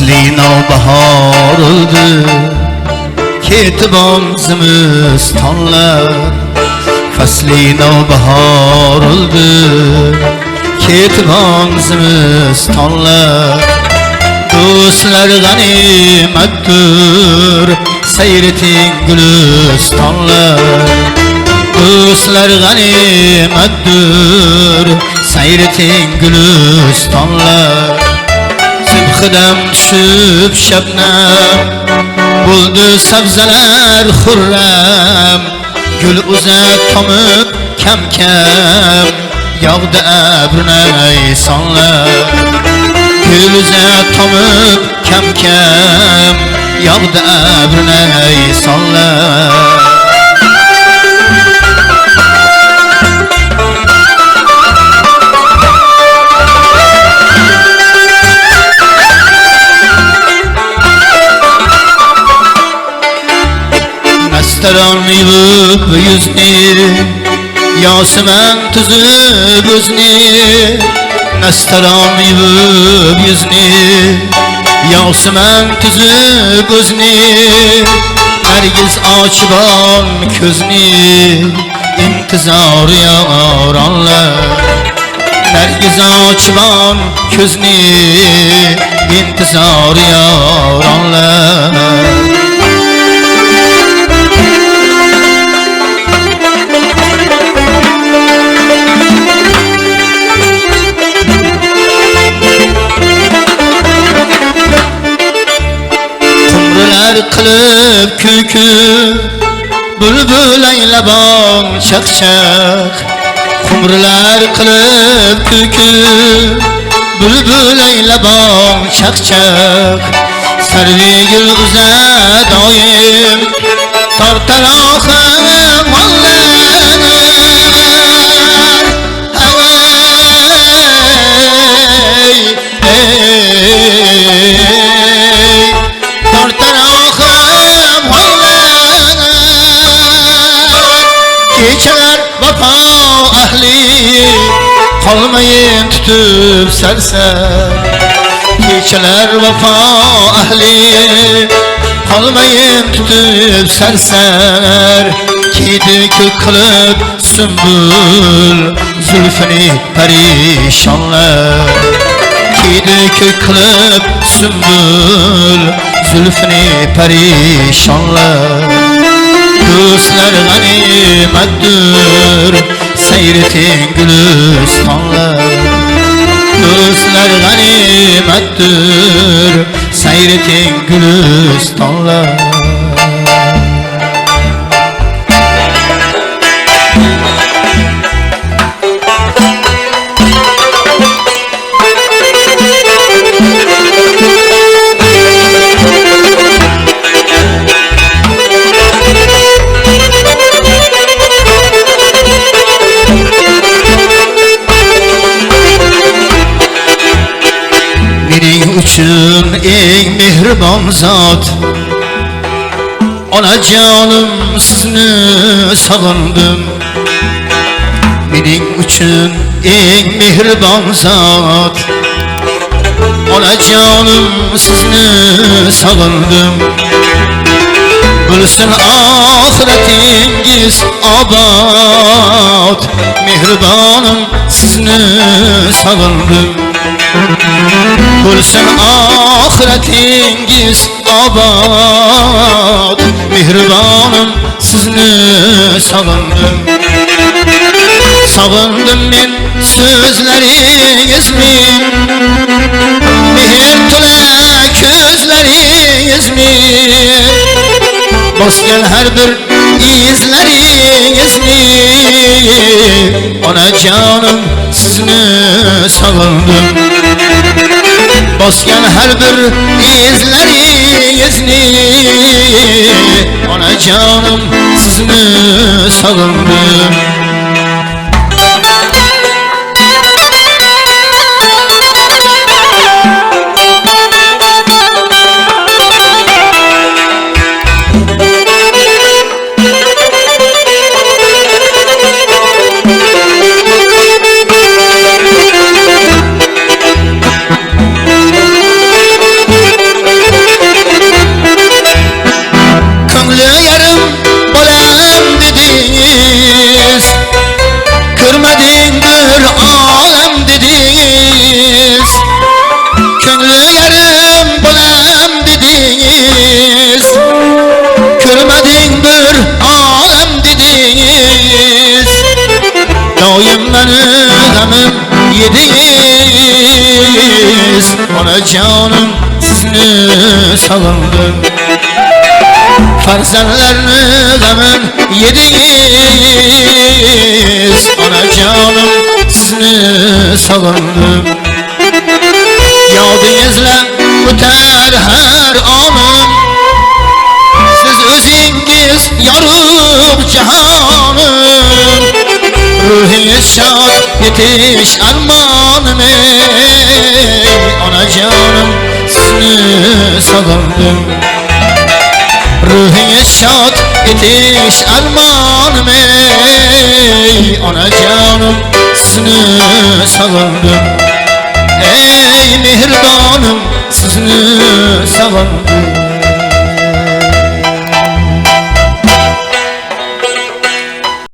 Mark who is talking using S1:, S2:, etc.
S1: Fasli navbahar oldu, ketibon zimistonlar. Fasli navbahar oldu, ketibon zimistonlar. Do'stlar g'animatdir, sayreting gulistonlar. Do'stlar g'animatdir, sayreting gulistonlar. Subhidam tushib shabnam, bo'ldi sabzalar xurram. Gul uzat tomib kam-kam, yog'di abrunay sonlar. Gul uzat tomib kam-kam, yog'di abrunay sonlar. Nastaron yuvib yuzni, Yosiman tuzib o'zni. Nastaron yuvib yuzni, Yosiman tuzib o'zni. Nargiz ochibon ko'zni, intizor yoronlar. Nargiz ochibon ko'zni, intizor yoronlar. Qilib kulku, bulbul aylabon chaqchaq. Qumrilar qilib kulku, bulbul aylabon chaqchaq. Sarvigul uzat doim, tortar oxir mollar. Kechalar vafo ahli, qolmayin tutib sarsar. Kechalar vafo ahli, qolmayin tutib sarsar. Kiydi ko'k qilib sumbul, zulfini parishonlar. Kiydi ko'k qilib sumbul, zulfini parishonlar. Do'stlar g'animatdir, sayreting gulistonlar. Do'stlar g'animatdir, sayreting gulistonlar. Uchun eng mehribon zot, onajonim sizni sog'indim. Mening uchun eng mehribon zot, onajonim sizni sog'indim. Bo'lsin oxiratingiz obod, mehribonim sizni sog'indim. Bo'lsin oxiratingiz obod, mehribonim sizni sog'indim. Sog'indim men so'zlaringizni, mehr to'la ko'zlaringizni. Bosgan har bir izlaringizni, onajonim sizni sog'indim. Bosgan har bir izlaringizni, onajonim sizni sog'indim. Farzandlarını gamim yediniz. Onacanım sizni sağındım. Farzandlarını gamim yediniz. Onacanım sizni sağındım. Yodingizda o'tar har onim. Siz o'zingiz yorug' jahonim. Ruhingiz shod etish armonim. Onajonim sizni sog'indim. Ruhingiz shod etish armonim. Onajonim sizni sog'indim. Ey mehribonim sizni sog'indim.